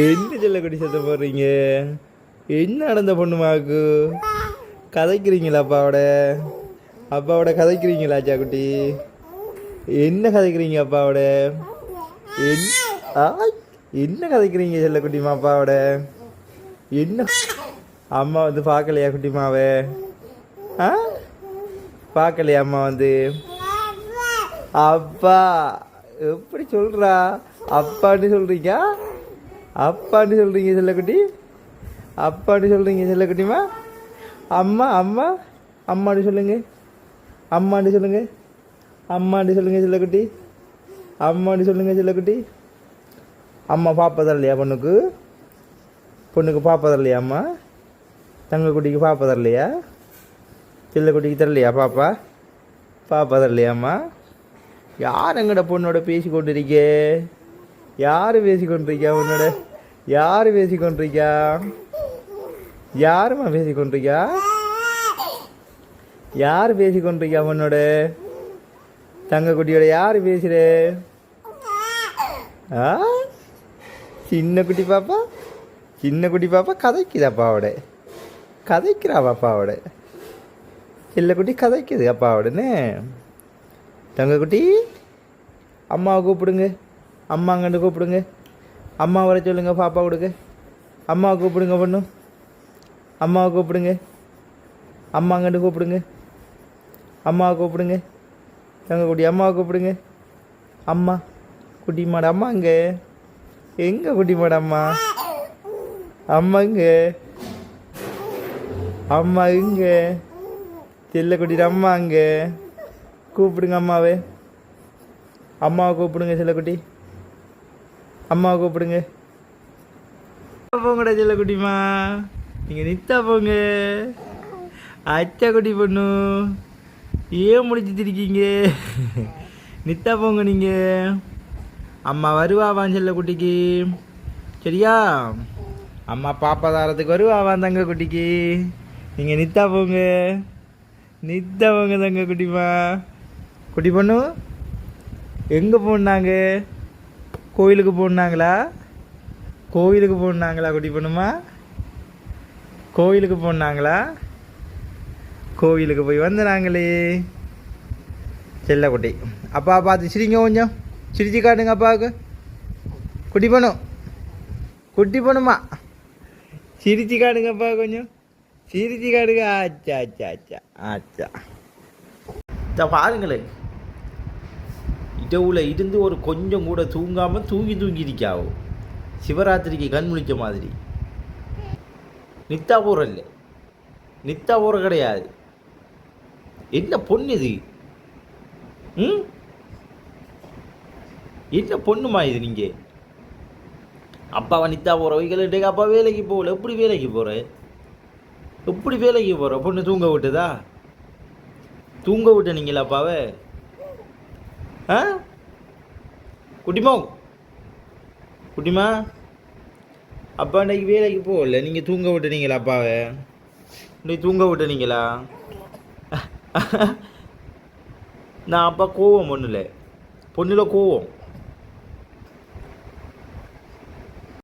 என்ன செல்லக்குட்டி சத்தம் போடுறீங்க? என்ன நடந்த பொண்ணுமாக்கு கதைக்கிறீங்களா? அப்பாவோட கதைக்கிறீங்களா குட்டி? என்ன கதைக்கிறீங்க அப்பாவோட? என்ன கதைக்கிறீங்க செல்லக்குட்டிமா அப்பாவோட? என்ன அம்மா வந்து பார்க்கலையா குட்டிமாவே? பார்க்கலையா அம்மா வந்து? அப்பா எப்படி சொல்றா? அப்பான்னு சொல்றீங்க? அப்பான்னு சொல்றீங்க செல்லக்குட்டி? அப்பான்னு சொல்றீங்க செல்லக்குட்டிமா? அம்மா அம்மா அம்மான்னு சொல்லுங்க. அம்மான்னு சொல்லுங்க. அம்மான்னு சொல்லுங்க செல்லக்குட்டி. அம்மான்னு சொல்லுங்க செல்லக்குட்டி. அம்மா பாப்பா தரலையா பொண்ணுக்கு? பொண்ணுக்கு பாப்பா தரலையா அம்மா? தங்க குட்டிக்கு பாப்பா தரலையா? செல்லக்குட்டிக்கு தரலையா பாப்பா? பாப்பா தரலையாம்மா? யார் எங்கட பொண்ணோட பேசி கொண்டிருக்கே? யார் பேசி கொண்டிருக்கா உன்னோட? யார் பேசி கொண்டிருக்கா? யாருமா பேசி கொண்டிருக்கா? யார் பேசி கொண்டிருக்கா உன்னோட? தங்க குட்டியோட யார் பேசுற? சின்ன குட்டி பாப்பா, சின்ன குட்டி பாப்பா கதைக்குது அப்பாவோட. கதைக்கிறா அப்பாவோட. செல்லக்குட்டி கதைக்குது அப்பாவோடனே. தங்க குட்டி அம்மாவை கூப்பிடுங்க. அம்மாங்கன்னு கூப்பிடுங்க. அம்மா வர சொல்லுங்க பாப்பா கொடுங்க. அம்மாவை கூப்பிடுங்க பொண்ணு. அம்மாவை கூப்பிடுங்க. அம்மாங்கன்னு கூப்பிடுங்க. அம்மாவை கூப்பிடுங்க. தங்க குட்டி அம்மாவை கூப்பிடுங்க. அம்மா குட்டிமாட அம்மா அங்கே எங்கே? குட்டிமாட அம்மா அம்மா இங்கே. அம்மா இங்கே. செல்லக்குட்டி அம்மா அங்கே கூப்பிடுங்க. அம்மாவே அம்மாவை கூப்பிடுங்க. செல்லக்குட்டி அம்மாவை கூப்பிடுங்க. போங்கடா செல்லக்குட்டிமா, நீங்கள் நித்தா போங்க. அச்சா குட்டி பொண்ணு ஏன் முடிச்சுருக்கீங்க? நித்தா போங்க நீங்கள். அம்மா வருவாவான் செல்லக்குட்டிக்கு. சரியா? அம்மா பாப்பா தாரத்துக்கு வருவாவான் தங்க குட்டிக்கு. நீங்கள் நித்தா போங்க. நித்தா போங்க தங்க குட்டிமா. குட்டி பொண்ணு எங்கே போனாங்க? கோயிலுக்கு போனாங்களா? கோயிலுக்கு போனாங்களா குட்டி பொண்ணுமா? கோயிலுக்கு போனாங்களா? கோயிலுக்கு போய் வந்துனாங்களே செல்ல குட்டி. அப்பா பார்த்து சிரிங்க கொஞ்சம். சிரிச்சு காட்டுங்க அப்பாவுக்கு. குட்டி பொண்ணு, குட்டி பொண்ணுமா சிரிச்சு காட்டுங்க அப்பா கொஞ்சம். சிரிச்சு காட்டுங்க. ஆச்சா ஆச்சா ஆச்சா ஆச்சா. பாருங்களேன், இடவுல இருந்து ஒரு கொஞ்சம் கூட தூங்காமல் தூங்கிருக்காவோ. சிவராத்திரிக்கு கண் முழிச்ச மாதிரி. நித்தா போகிற இல்லை, நித்தா போகிற கிடையாது. என்ன பொண்ணு இது? என்ன பொண்ணுமா இது? நீங்கள் அப்பாவை நித்தா போகிற வைக்கல. அப்பா வேலைக்கு போகல. எப்படி வேலைக்கு போகிற? எப்படி வேலைக்கு போகிற? பொண்ணு தூங்க விட்டுதா? தூங்க விட்ட நீங்களா அப்பாவை? குட்டிமா, குட்டிமா அப்பா இன்றைக்கு வேலைக்கு போகல. நீங்கள் தூங்க விட்டுனீங்களா அப்பாவை? இன்றைக்கு தூங்க விட்டுனீங்களா? நான் அப்பா கோவம் பொண்ணுல கோவம்.